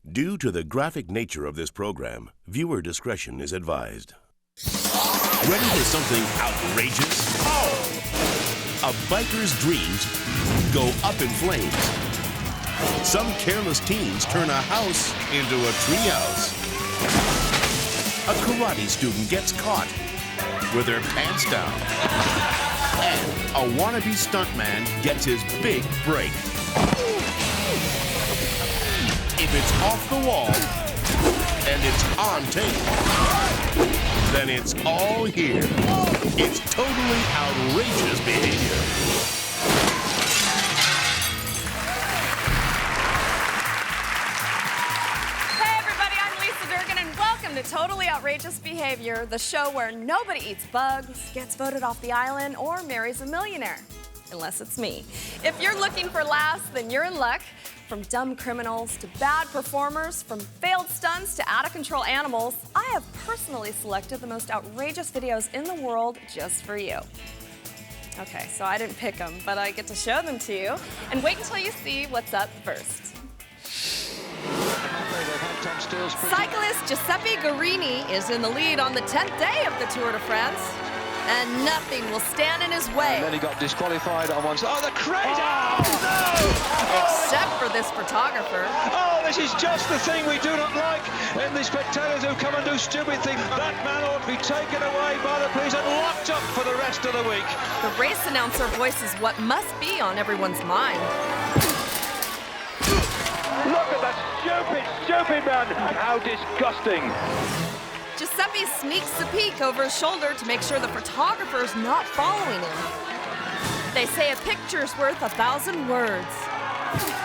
Due to the graphic nature of this program, viewer discretion is advised. Ready for something outrageous? Oh! A biker's dreams go up in flames. Some careless teens turn a house into a treehouse. A karate student gets caught with their pants down. And a wannabe stuntman gets his big break. If it's off the wall and it's on tape, then it's all here. It's totally outrageous behavior. Hey everybody, I'm Lisa Dergan and welcome to Totally Outrageous Behavior, the show where nobody eats bugs, gets voted off the island, or marries a millionaire. Unless it's me. If you're looking for laughs, then you're in luck. From dumb criminals to bad performers, from failed stunts to out-of-control animals, I have personally selected the most outrageous videos in the world just for you. Okay, so I didn't pick them, but I get to show them to you. And wait until you see what's up first. Cyclist Giuseppe Guarini is in the lead on the 10th day of the Tour de France. And nothing will stand in his way. And then he got disqualified on one side. Oh, the crane! Oh, no! Except for this photographer. Oh, this is just the thing we do not like in the spectators who come and do stupid things. That man ought to be taken away by the police and locked up for the rest of the week. The race announcer voices what must be on everyone's mind. Look at that stupid man! How disgusting! Giuseppe sneaks a peek over his shoulder to make sure the photographer's not following him. They say a picture's worth 1,000 words.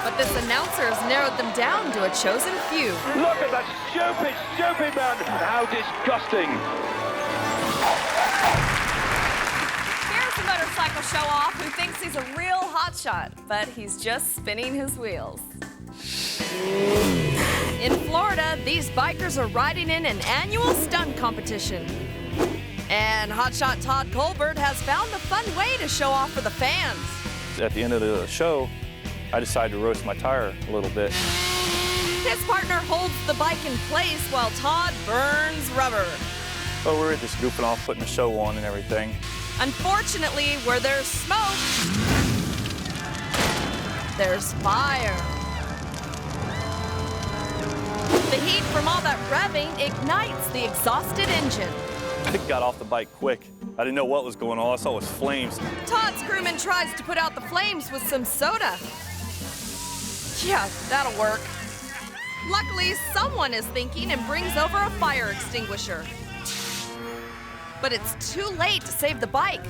But this announcer has narrowed them down to a chosen few. Look at that stupid man! How disgusting! Here's a motorcycle show-off who thinks he's a real hotshot, but he's just spinning his wheels. In Florida, these bikers are riding in an annual stunt competition. And hotshot Todd Colbert has found a fun way to show off for the fans. At the end of the show, I decided to roast my tire a little bit. His partner holds the bike in place while Todd burns rubber. So we were just goofing off, putting a show on and everything. Unfortunately, where there's smoke, there's fire. The heat from all that revving ignites the exhausted engine. I got off the bike quick. I didn't know what was going on. All I saw was flames. Todd's crewman tries to put out the flames with some soda. Yeah, that'll work. Luckily, someone is thinking and brings over a fire extinguisher. But it's too late to save the bike.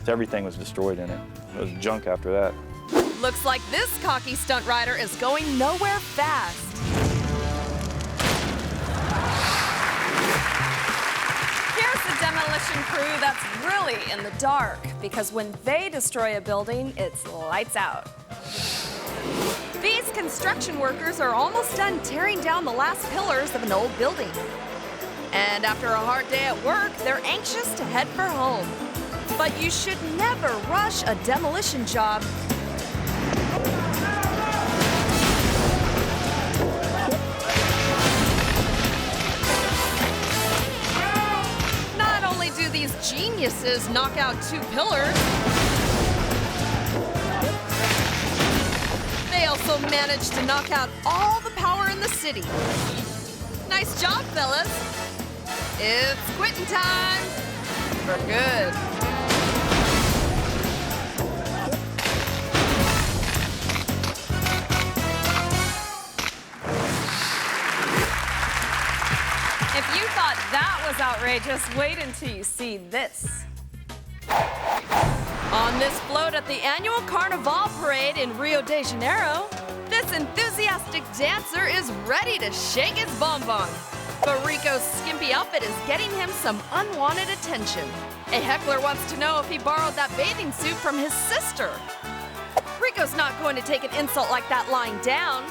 Everything was destroyed in it. It was junk after that. Looks like this cocky stunt rider is going nowhere fast. Here's the demolition crew that's really in the dark, because when they destroy a building, it's lights out. These construction workers are almost done tearing down the last pillars of an old building. And after a hard day at work, they're anxious to head for home. But you should never rush a demolition job. Not only do these geniuses knock out 2 pillars, they also manage to knock out all the power in the city. Nice job, fellas. It's quitting time for good. If you thought that was outrageous, wait until you see this. On this float at the annual Carnival parade in Rio de Janeiro, this enthusiastic dancer is ready to shake his bonbon. But Rico's skimpy outfit is getting him some unwanted attention. A heckler wants to know if he borrowed that bathing suit from his sister. Rico's not going to take an insult like that lying down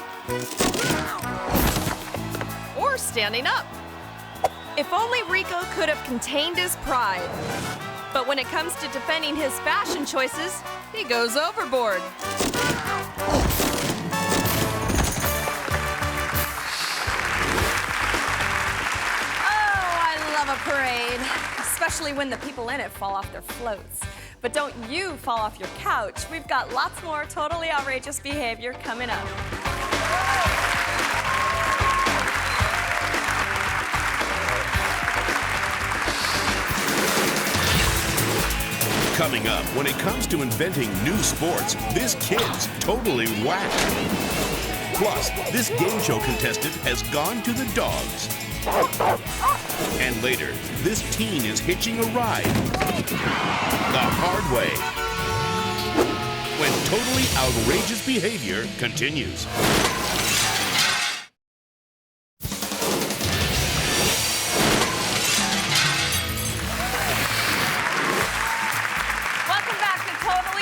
or standing up. If only Rico could have contained his pride. But when it comes to defending his fashion choices, he goes overboard. especially when the people in it fall off their floats. But don't you fall off your couch. We've got lots more totally outrageous behavior coming up. Coming up, when it comes to inventing new sports, this kid's totally whacked. Plus, this game show contestant has gone to the dogs. And later, this teen is hitching a ride the hard way. When totally outrageous behavior continues.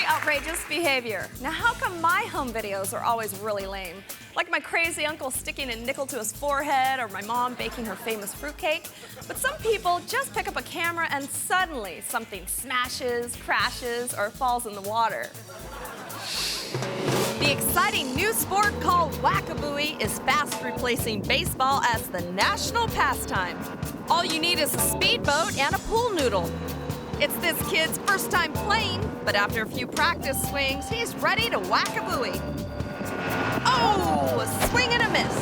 Outrageous behavior. Now, how come my home videos are always really lame? Like my crazy uncle sticking a nickel to his forehead or my mom baking her famous fruitcake. But some people just pick up a camera and suddenly something smashes, crashes, or falls in the water. The exciting new sport called whack-a-booey is fast replacing baseball as the national pastime. All you need is a speedboat and a pool noodle. It's this kid's first time playing, but after a few practice swings, he's ready to whack-a-booey. Oh, a swing and a miss.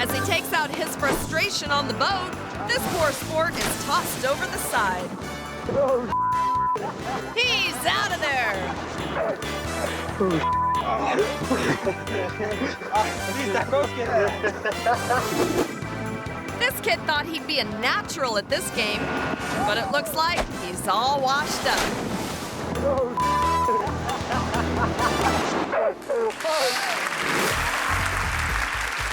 As he takes out his frustration on the boat, this poor sport is tossed over the side. He's out of there. This kid thought he'd be a natural at this game, but it looks like he's all washed up.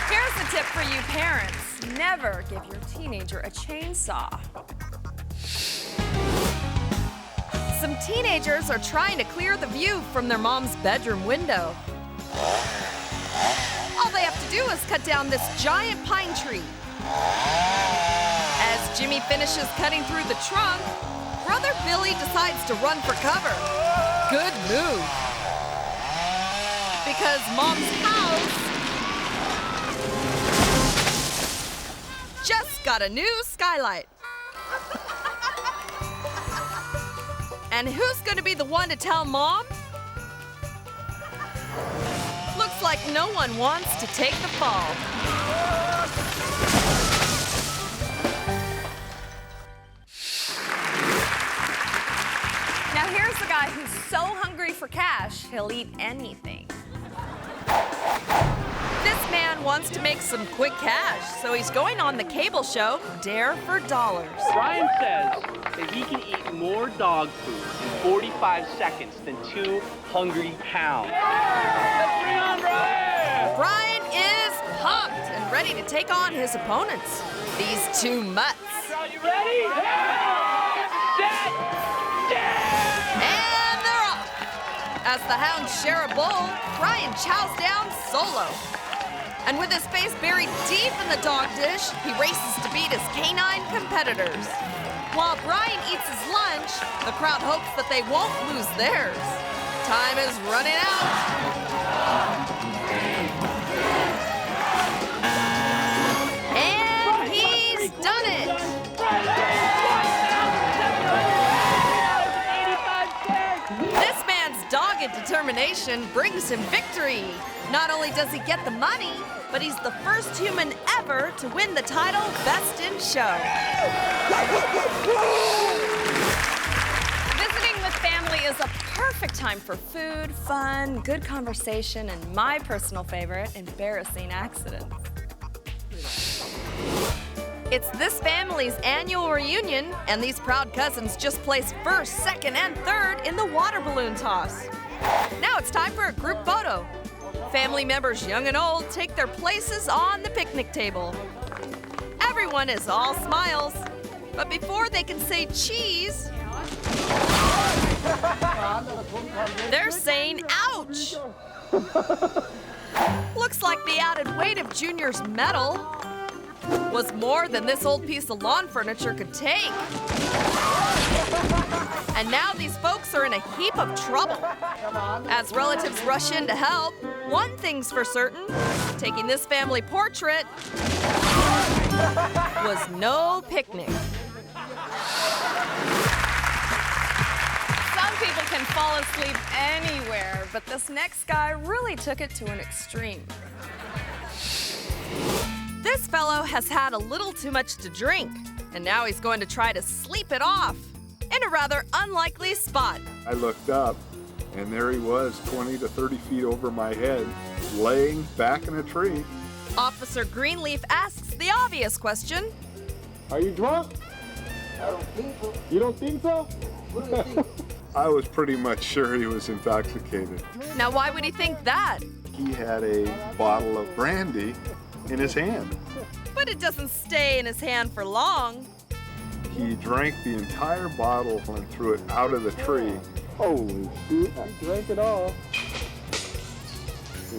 Here's a tip for you parents. Never give your teenager a chainsaw. Some teenagers are trying to clear the view from their mom's bedroom window. All they have to do is cut down this giant pine tree. As Jimmy finishes cutting through the trunk, Brother Billy decides to run for cover. Good move. Because Mom's house just got a new skylight. And who's going to be the one to tell Mom? Looks like no one wants to take the fall. Now here's the guy who's so hungry for cash, he'll eat anything. This man wants to make some quick cash, so he's going on the cable show Dare for Dollars. Brian says that he can eat more dog food in 45 seconds than 2 hungry pounds. Let's bring on Brian! Brian is pumped and ready to take on his opponents, these two mutts. Are you ready? Set! And they're off. As the hounds share a bowl, Brian chows down solo. And with his face buried deep in the dog dish, he races to beat his canine competitors. While Brian eats his lunch, the crowd hopes that they won't lose theirs. Time is running out. And he's done it. This man's dogged determination brings him victory. Not only does he get the money, but he's the first human ever to win the title Best in Show. Visiting with family is a perfect time for food, fun, good conversation, and my personal favorite, embarrassing accidents. It's this family's annual reunion, and these proud cousins just placed first, second, and third in the water balloon toss. Now it's time for a group photo. Family members young and old take their places on the picnic table. Everyone is all smiles, but before they can say cheese, they're saying ouch. Looks like the added weight of Junior's medal was more than this old piece of lawn furniture could take. And now these folks are in a heap of trouble. As relatives rush in to help, one thing's for certain, Taking this family portrait was no picnic. Some people can fall asleep anywhere, but this next guy really took it to an extreme. This fellow has had a little too much to drink, and now he's going to try to sleep it off in a rather unlikely spot. I looked up, and there he was, 20 to 30 feet over my head, laying back in a tree. Officer Greenleaf asks the obvious question. Are you drunk? I don't think so. You don't think so? What do you think? I was pretty much sure he was intoxicated. Now, why would he think that? He had a bottle of brandy in his hand. But it doesn't stay in his hand for long. He drank the entire bottle and threw it out of the tree. Holy shit, he drank it all.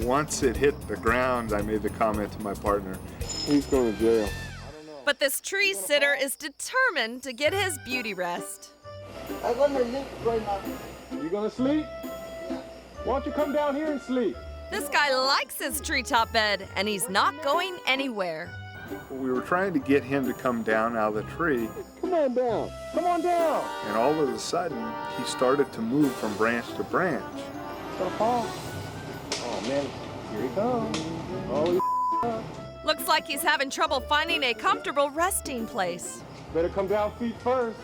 Once it hit the ground, I made the comment to my partner, he's going to jail. But this tree sitter is determined to get his beauty rest. I'm gonna live right now. You gonna sleep? Why don't you come down here and sleep? This guy likes his treetop bed, and he's not going anywhere. We were trying to get him to come down out of the tree. Come on down. Come on down. And all of a sudden, he started to move from branch to branch. It's gonna fall. Oh man, here he comes. Oh, Looks like he's having trouble finding a comfortable resting place. better come down feet first.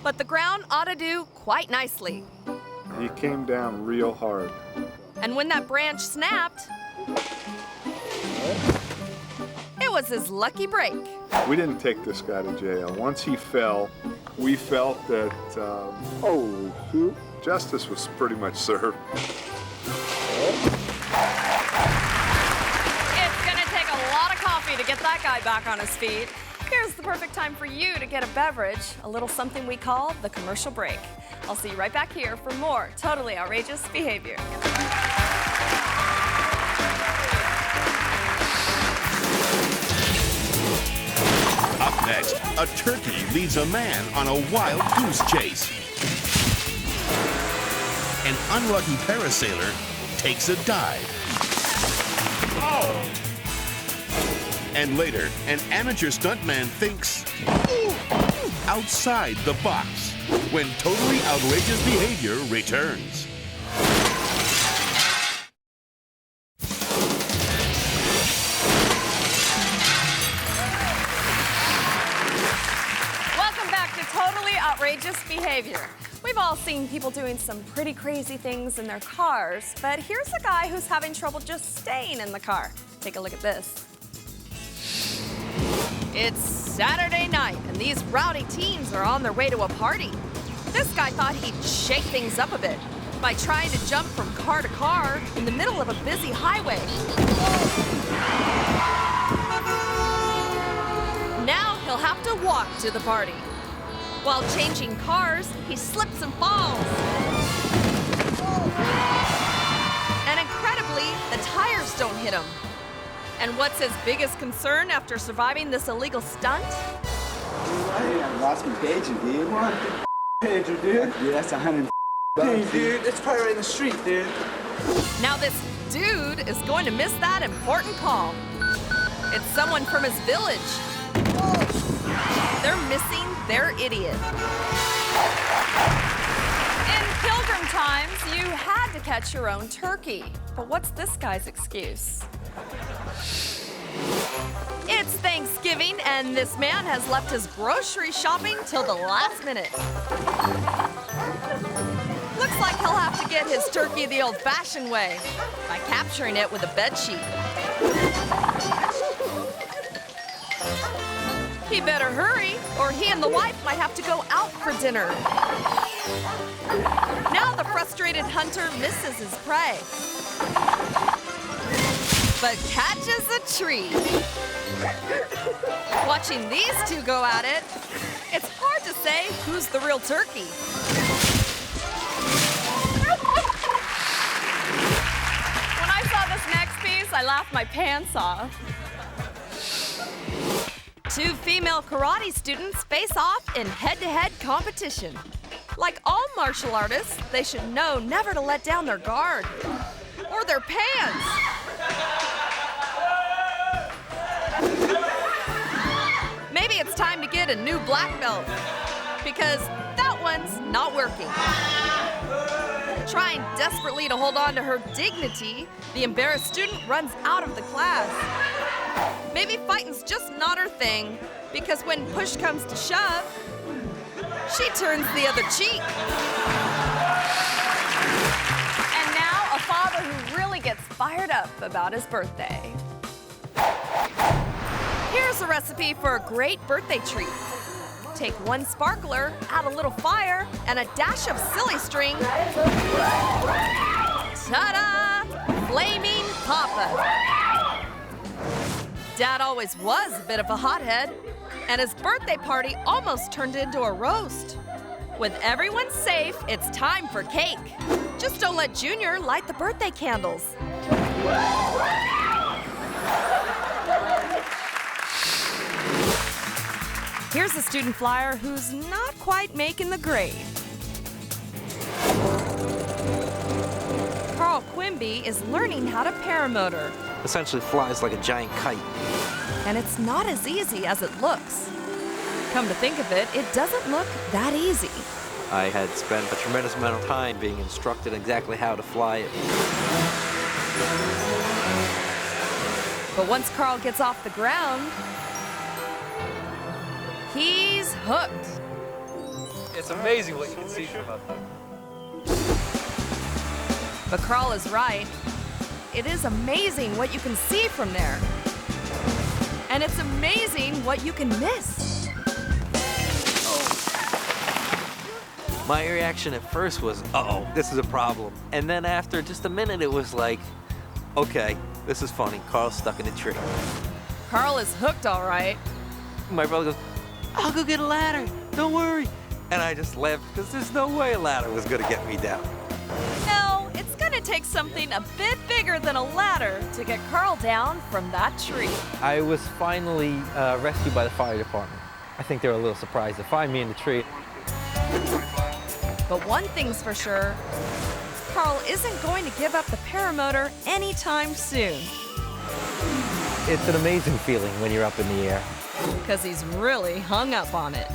But the ground ought to do quite nicely. He came down real hard. And when that branch snapped, it was his lucky break. We didn't take this guy to jail. Once he fell, we felt that Holy shoot. justice was pretty much served. It's gonna take a lot of coffee to get that guy back on his feet. Here's the perfect time for you to get a beverage, a little something we call the commercial break. I'll see you right back here for more totally outrageous behavior. Up next, a turkey leads a man on a wild goose chase. An unlucky parasailer takes a dive. Oh! And later, an amateur stuntman thinks outside the box when totally outrageous behavior returns. Welcome back to Totally Outrageous Behavior. We've all seen people doing some pretty crazy things in their cars, but here's a guy who's having trouble just staying in the car. Take a look at this. It's Saturday night, and these rowdy teens are on their way to a party. This guy thought he'd shake things up a bit by trying to jump from car to car in the middle of a busy highway. Now he'll have to walk to the party. While changing cars, he slips and falls. And incredibly, the tires don't hit him. And what's his biggest concern after surviving this illegal stunt? Hey, I lost my pager, dude. What? Pager, dude. Dude, that's $100. Hey, dude, it's probably right in the street, dude. Now this dude is going to miss that important call. It's someone from his village. They're missing their idiot. In pilgrim times, you had to catch your own turkey. But what's this guy's excuse? It's Thanksgiving, and this man has left his grocery shopping till the last minute. Looks like he'll have to get his turkey the old-fashioned way, by capturing it with a bedsheet. He better hurry, or he and the wife might have to go out for dinner. Now the frustrated hunter misses his prey, but catches a treat. Watching these two go at it, it's hard to say who's the real turkey. When I saw this next piece, I laughed my pants off. Two female karate students face off in head-to-head competition. Like all martial artists, they should know never to let down their guard. for their pants. Maybe it's time to get a new black belt, because that one's not working. Trying desperately to hold on to her dignity, the embarrassed student runs out of the class. Maybe fighting's just not her thing, because when push comes to shove, she turns the other cheek. And now, a father who really gets fired up about his birthday. Here's a recipe for a great birthday treat. Take one sparkler, add a little fire, and a dash of silly string. Ta-da! Flaming Papa. Dad always was a bit of a hothead, and his birthday party almost turned into a roast. With everyone safe, it's time for cake. Just don't let Junior light the birthday candles. Here's a student flyer who's not quite making the grade. Carl Quimby is learning how to paramotor. Essentially flies like a giant kite. And it's not as easy as it looks. Come to think of it, it doesn't look that easy. I had spent a tremendous amount of time being instructed exactly how to fly it. But once Carl gets off the ground, he's hooked. It's amazing what you can see from up there. But Carl is right. It is amazing what you can see from there. And it's amazing what you can miss. My reaction at first was, uh-oh, this is a problem. And then after just a minute, it was like, okay, this is funny. Carl's stuck in a tree. Carl is hooked, all right. My brother goes, I'll go get a ladder, don't worry. And I just laughed because there's no way a ladder was gonna get me down. No, it's gonna take something a bit bigger than a ladder to get Carl down from that tree. I was finally rescued by the fire department. I think they were a little surprised to find me in the tree. But one thing's for sure, Carl isn't going to give up the paramotor anytime soon. It's an amazing feeling when you're up in the air. Because he's really hung up on it.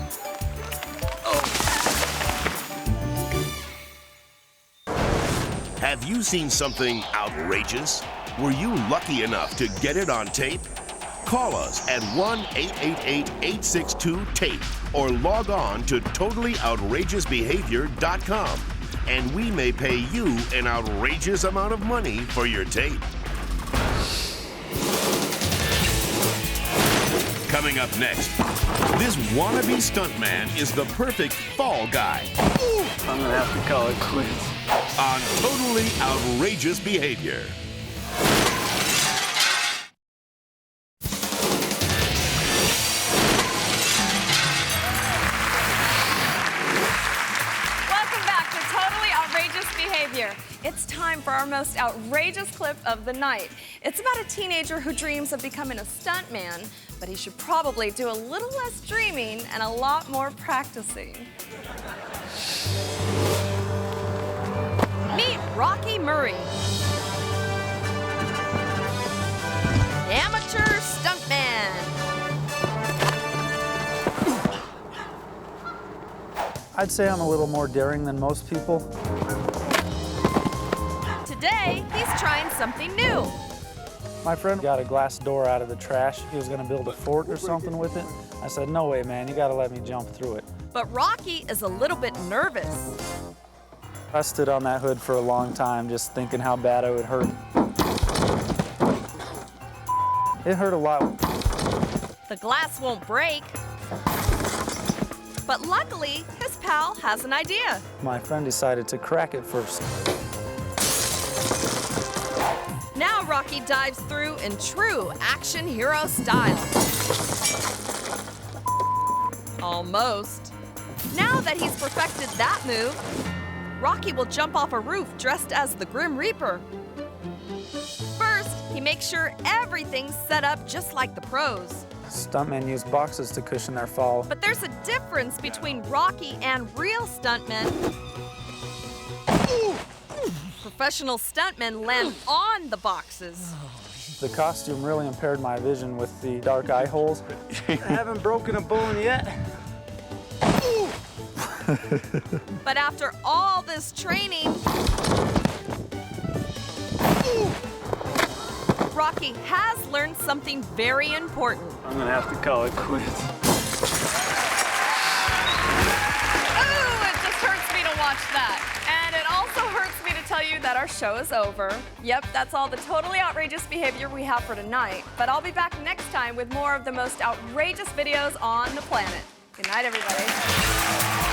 Have you seen something outrageous? Were you lucky enough to get it on tape? Call us at 1-888-862-TAPE or log on to totallyoutrageousbehavior.com and we may pay you an outrageous amount of money for your tape. Coming up next, this wannabe stuntman is the perfect fall guy. I'm gonna have to call it quits. On Totally Outrageous Behavior. Welcome back to Totally Outrageous Behavior. It's time for our most outrageous clip of the night. It's about a teenager who dreams of becoming a stuntman, but he should probably do a little less dreaming and a lot more practicing. Meet Rocky Murray. Amateur stuntman. I'd say I'm a little more daring than most people. Today, he's trying something new. My friend got a glass door out of the trash. He was gonna build a fort or something with it. I said, no way, man, you gotta let me jump through it. But Rocky is a little bit nervous. I stood on that hood for a long time just thinking how bad it would hurt. It hurt a lot. The glass won't break. But luckily, his pal has an idea. My friend decided to crack it first. Now Rocky dives through in true action hero style. Almost. Now that he's perfected that move, Rocky will jump off a roof dressed as the Grim Reaper. First, he makes sure everything's set up just like the pros. Stuntmen use boxes to cushion their fall. But there's a difference between Rocky and real stuntmen. professional stuntmen land on the boxes. The costume really impaired my vision with the dark eye holes. I haven't broken a bone yet. But after all this training, Rocky has learned something very important. I'm gonna have to call it quits. Ooh, it just hurts me to watch that. And it also hurts me to tell you that our show is over. Yep, that's all the totally outrageous behavior we have for tonight. But I'll be back next time with more of the most outrageous videos on the planet. Good night, everybody.